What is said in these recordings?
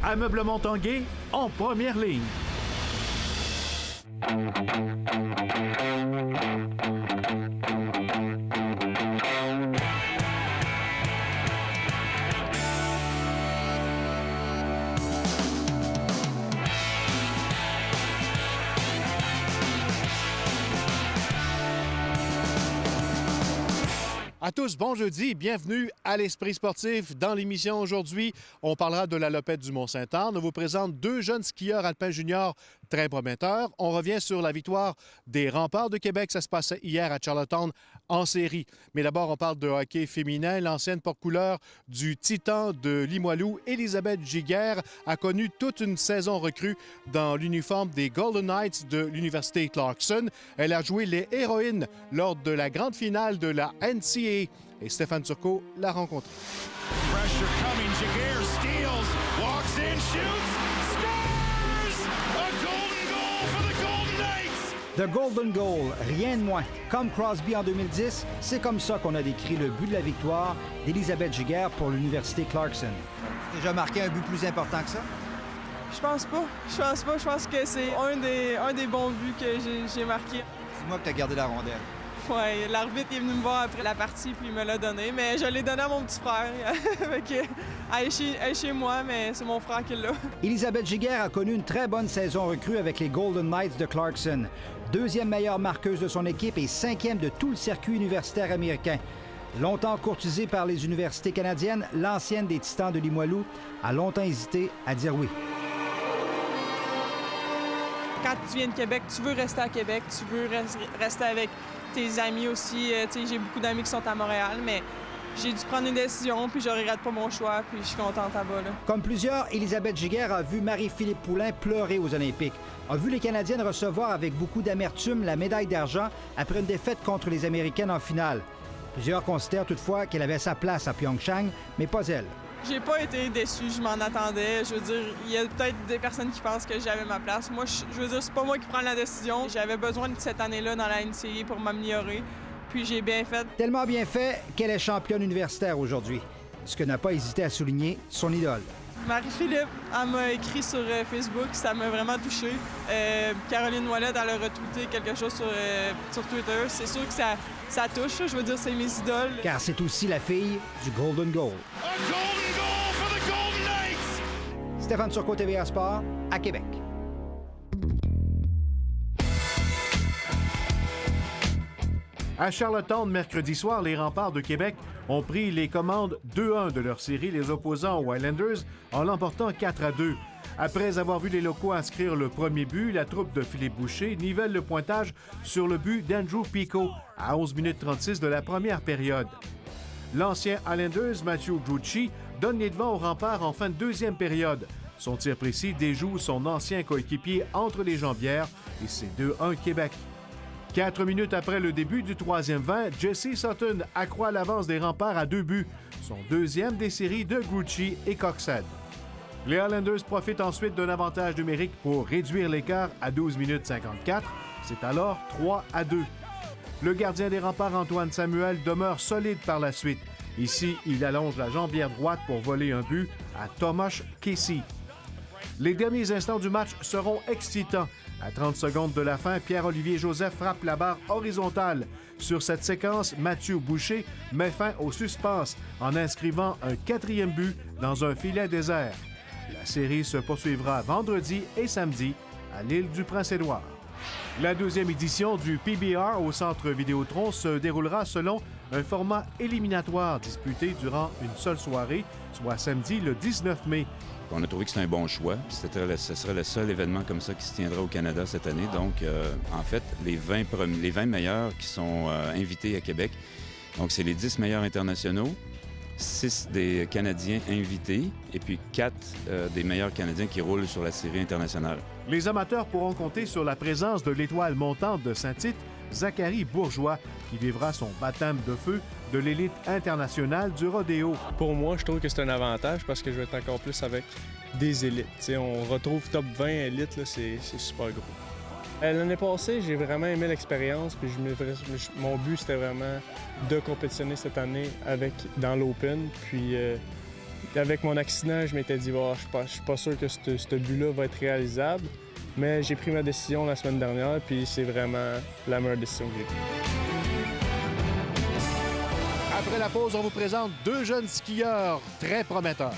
Ameublement Tanguay en première ligne. À tous, bon jeudi, bienvenue à l'Esprit sportif. Dans l'émission aujourd'hui, on parlera de la Lopette du Mont-Saint-Anne. On vous présente deux jeunes skieurs alpins juniors très prometteurs. On revient sur la victoire des Remparts de Québec. Ça se passait hier à Charlottetown en série. Mais d'abord, on parle de hockey féminin. L'ancienne porte-couleur du Titan de Limoilou, Elisabeth Giguère, a connu toute une saison recrue dans l'uniforme des Golden Knights de l'Université Clarkson. Elle a joué les héroïnes lors de la grande finale de la NCAA. Et Stéphane Turcot l'a rencontré. Pressure coming, Giguère steals, walks in, shoots, scores! A golden goal for the Golden Knights! The Golden Goal, rien de moins. Comme Crosby en 2010, c'est comme ça qu'on a décrit le but de la victoire d'Elisabeth Giguère pour l'Université Clarkson. Déjà marqué un but plus important que ça? Je pense pas. Je pense que c'est un des bons buts que j'ai marqué. C'est moi que t'as gardé la rondelle. Ouais, l'arbitre est venu me voir après la partie puis il me l'a donné, mais je l'ai donné à mon petit frère. Elle est chez moi, mais c'est mon frère qui l'a. Elisabeth Giguère a connu une très bonne saison recrue avec les Golden Knights de Clarkson. Deuxième meilleure marqueuse de son équipe et cinquième de tout le circuit universitaire américain. Longtemps courtisée par les universités canadiennes, l'ancienne des Titans de Limoilou a longtemps hésité à dire oui. Quand tu viens de Québec, tu veux rester à Québec, tu veux rester avec tes amis aussi. J'ai beaucoup d'amis qui sont à Montréal, mais j'ai dû prendre une décision, puis je regrette pas mon choix, puis je suis contente là-bas. Comme plusieurs, Elisabeth Giguère a vu Marie-Philippe Poulin pleurer aux Olympiques, a vu les Canadiennes recevoir avec beaucoup d'amertume la médaille d'argent après une défaite contre les Américaines en finale. Plusieurs considèrent toutefois qu'elle avait sa place à Pyeongchang, mais pas elle. J'ai pas été déçue, je m'en attendais. Je veux dire, il y a peut-être des personnes qui pensent que j'avais ma place. Moi, je veux dire, c'est pas moi qui prends la décision. J'avais besoin de cette année-là dans la NCAA pour m'améliorer. Puis j'ai bien fait. Tellement bien fait qu'elle est championne universitaire aujourd'hui. Ce que n'a pas hésité à souligner son idole. Marie-Philippe, elle m'a écrit sur Facebook, ça m'a vraiment touchée. Caroline Ouellette, elle a retweeté quelque chose sur Twitter. C'est sûr que ça touche, je veux dire, c'est mes idoles. Car c'est aussi la fille du Golden Goal. A golden goal for the Golden Knights! Stéphane Turcot, TVA Sport, à Québec. À Charlottetown, mercredi soir, les Remparts de Québec ont pris les commandes 2-1 de leur série, les opposants aux Highlanders, en l'emportant 4-2. Après avoir vu les locaux inscrire le premier but, la troupe de Philippe Boucher nivelle le pointage sur le but d'Andrew Pico à 11 minutes 36 de la première période. L'ancien Highlanders, Matthew Grucci, donne les devants aux Remparts en fin de deuxième période. Son tir précis déjoue son ancien coéquipier entre les jambières et c'est 2-1 Québec. 4 minutes après le début du troisième 20, Jesse Sutton accroît l'avance des Remparts à 2 buts, son deuxième des séries de Grucci et Coxhead. Les Highlanders profitent ensuite d'un avantage numérique pour réduire l'écart à 12 minutes 54. C'est alors 3-2. Le gardien des Remparts, Antoine Samuel, demeure solide par la suite. Ici, il allonge la jambière droite pour voler un but à Tomasz Casey. Les derniers instants du match seront excitants. À 30 secondes de la fin, Pierre-Olivier Joseph frappe la barre horizontale. Sur cette séquence, Mathieu Boucher met fin au suspense en inscrivant un quatrième but dans un filet désert. La série se poursuivra vendredi et samedi à l'île du Prince-Édouard. La deuxième édition du PBR au Centre Vidéotron se déroulera selon un format éliminatoire disputé durant une seule soirée, soit samedi le 19 mai. On a trouvé que c'était un bon choix. Ce serait le seul événement comme ça qui se tiendra au Canada cette année. Donc, en fait, les 20 meilleurs qui sont invités à Québec. Donc, c'est les 10 meilleurs internationaux, 6 des Canadiens invités et puis 4 des meilleurs Canadiens qui roulent sur la série internationale. Les amateurs pourront compter sur la présence de l'étoile montante de Saint-Tite, Zachary Bourgeois, qui vivra son baptême de feu de l'élite internationale du rodéo. Pour moi, je trouve que c'est un avantage parce que je vais être encore plus avec des élites. T'sais, on retrouve top 20 élites, là, c'est super gros. L'année passée, j'ai vraiment aimé l'expérience, puis mon but, c'était vraiment de compétitionner cette année dans l'Open. Puis Puis avec mon accident, je m'étais dit, oh, je suis pas sûr que ce but-là va être réalisable. Mais j'ai pris ma décision la semaine dernière, puis c'est vraiment la meilleure décision que j'ai prise. Après la pause, on vous présente deux jeunes skieurs très prometteurs.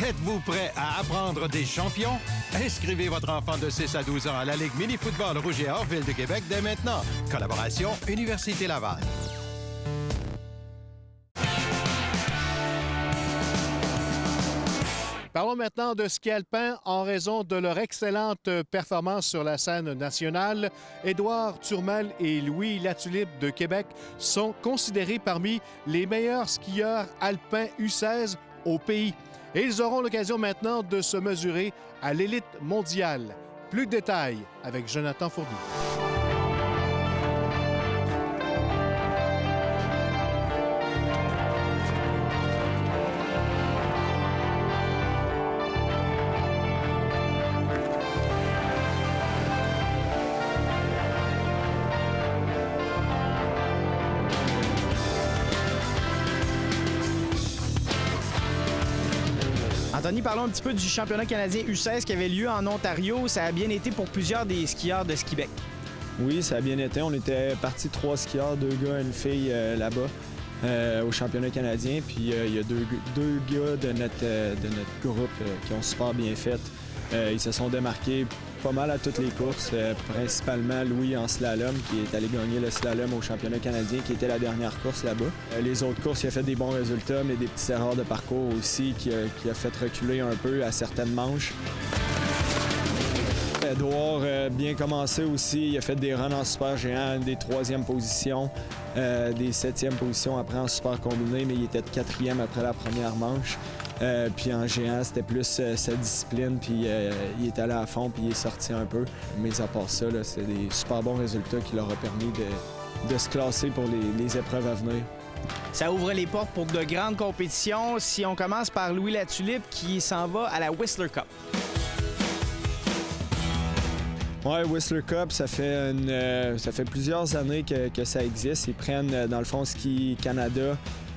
Êtes-vous prêt à apprendre des champions? Inscrivez votre enfant de 6 à 12 ans à la Ligue mini-football Rouge et Or Ville de Québec dès maintenant. Collaboration Université Laval. Parlons maintenant de ski alpin en raison de leur excellente performance sur la scène nationale. Édouard Turmel et Louis Latulippe de Québec sont considérés parmi les meilleurs skieurs alpins U16 au pays. Et ils auront l'occasion maintenant de se mesurer à l'élite mondiale. Plus de détails avec Jonathan Fournier. Anthony, parlons un petit peu du championnat canadien U16 qui avait lieu en Ontario. Ça a bien été pour plusieurs des skieurs de Skibec. Oui, ça a bien été. On était partis 3 skieurs, 2 gars et une fille là-bas au championnat canadien. Puis il y a deux gars de notre groupe qui ont super bien fait. Ils se sont démarqués pas mal à toutes les courses, principalement Louis en slalom qui est allé gagner le slalom au championnat canadien qui était la dernière course là-bas. Les autres courses, il a fait des bons résultats, mais des petites erreurs de parcours aussi qui a fait reculer un peu à certaines manches. Édouard a bien commencé aussi, il a fait des runs en super géant, des 3e positions, des 7e positions après en super combiné, mais il était de 4e après la première manche. Puis en géant, c'était plus sa discipline, puis il est allé à fond, puis il est sorti un peu. Mais à part ça, c'est des super bons résultats qui leur ont permis de se classer pour les épreuves à venir. Ça ouvre les portes pour de grandes compétitions. Si on commence par Louis Latulippe qui s'en va à la Whistler Cup. Oui, Whistler Cup, ça fait plusieurs années que ça existe. Ils prennent, dans le fond, Ski Canada,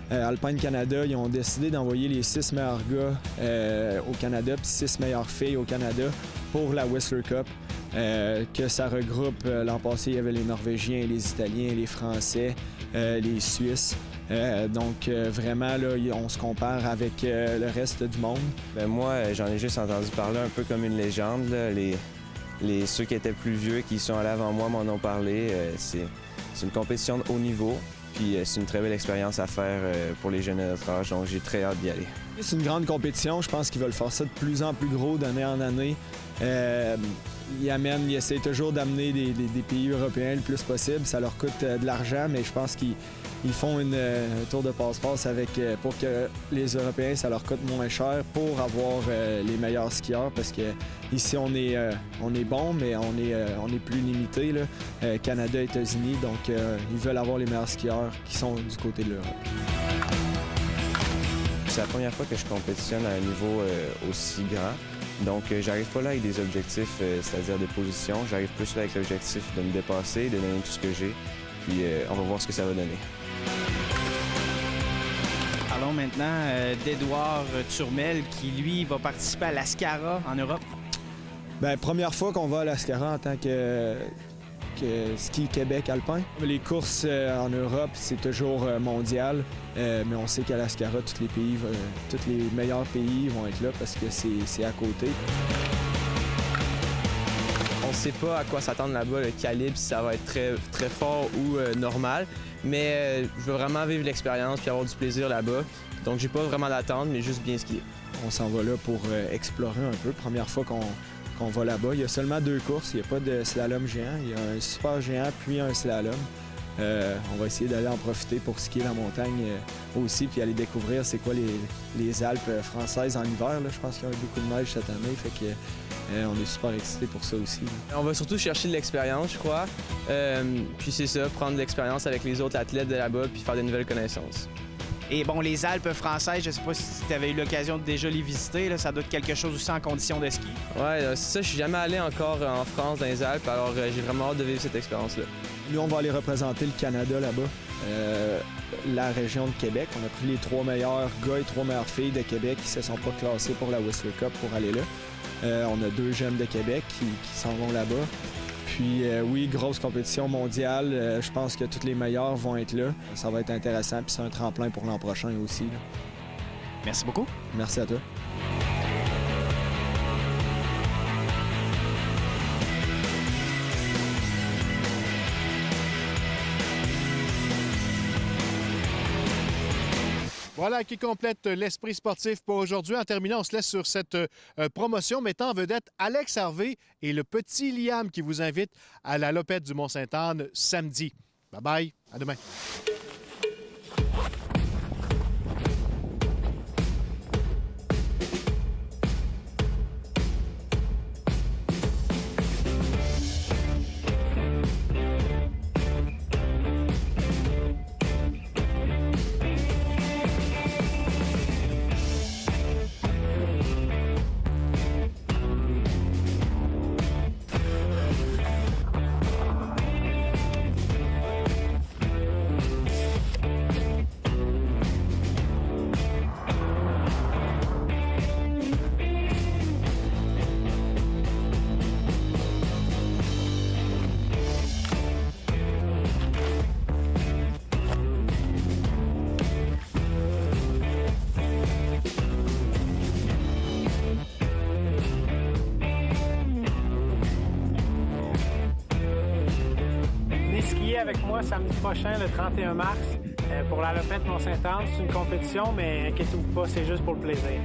Alpine Canada, ils ont décidé d'envoyer les 6 meilleurs gars au Canada puis 6 meilleures filles au Canada pour la Whistler Cup. Que ça regroupe, l'an passé, il y avait les Norvégiens, les Italiens, les Français, les Suisses. Donc vraiment, là, on se compare avec le reste du monde. Bien, moi, j'en ai juste entendu parler un peu comme une légende. Là. Ceux qui étaient plus vieux, qui sont allés avant moi, m'en ont parlé. C'est une compétition de haut niveau. Puis c'est une très belle expérience à faire pour les jeunes de notre âge, donc j'ai très hâte d'y aller. C'est une grande compétition, je pense qu'ils veulent faire ça de plus en plus gros d'année en année. Ils essaient toujours d'amener des pays européens le plus possible. Ça leur coûte de l'argent, mais je pense qu'ils font un tour de passe-passe pour que les Européens, ça leur coûte moins cher pour avoir les meilleurs skieurs, parce que ici on est bon, mais on est plus limité, là. Canada, États-Unis, donc ils veulent avoir les meilleurs skieurs qui sont du côté de l'Europe. C'est la première fois que je compétitionne à un niveau aussi grand. Donc, j'arrive pas là avec des objectifs, c'est-à-dire des positions. J'arrive plus là avec l'objectif de me dépasser, de donner tout ce que j'ai. Puis, on va voir ce que ça va donner. Parlons maintenant d'Édouard Turmel qui, lui, va participer à l'Ascara en Europe. Bien, première fois qu'on va à l'Ascara en tant que Ski Québec alpin. Les courses en Europe, c'est toujours mondial, mais on sait qu'à l'Ascara, tous les meilleurs pays vont être là parce que c'est à côté. On ne sait pas à quoi s'attendre là-bas, le calibre, si ça va être très, très fort ou normal, mais je veux vraiment vivre l'expérience et avoir du plaisir là-bas. Donc, j'ai pas vraiment d'attente, mais juste bien skier. On s'en va là pour explorer un peu. Première fois qu'on va là-bas. Il y a seulement 2 courses. Il n'y a pas de slalom géant. Il y a un super géant puis un slalom. On va essayer d'aller en profiter pour skier la montagne aussi, puis aller découvrir c'est quoi les Alpes françaises en hiver. Là. Je pense qu'il y a eu beaucoup de neige cette année, fait que on est super excités pour ça aussi. On va surtout chercher de l'expérience, je crois. Puis c'est ça, prendre de l'expérience avec les autres athlètes de là-bas, puis faire de nouvelles connaissances. Et bon, les Alpes françaises, je sais pas si tu avais eu l'occasion de déjà les visiter, là, ça doit être quelque chose aussi en condition de ski. Ouais, c'est ça, je suis jamais allé encore en France, dans les Alpes, alors j'ai vraiment hâte de vivre cette expérience-là. Nous, on va aller représenter le Canada là-bas, la région de Québec. On a pris les 3 meilleurs gars et 3 meilleures filles de Québec qui ne se sont pas classés pour la Whistler Cup pour aller là. On a 2 jeunes de Québec qui s'en vont là-bas. Puis oui, grosse compétition mondiale. Je pense que tous les meilleurs vont être là. Ça va être intéressant, puis c'est un tremplin pour l'an prochain aussi. Là. Merci beaucoup. Merci à toi. Voilà qui complète l'esprit sportif pour aujourd'hui. En terminant, on se laisse sur cette promotion mettant en vedette Alex Harvey et le petit Liam qui vous invite à la Lopette du Mont-Sainte-Anne samedi. Bye-bye, à demain. Avec moi samedi prochain, le 31 mars, pour la Lopette Mont-Sainte-Anne. C'est une compétition, mais inquiétez-vous pas, c'est juste pour le plaisir.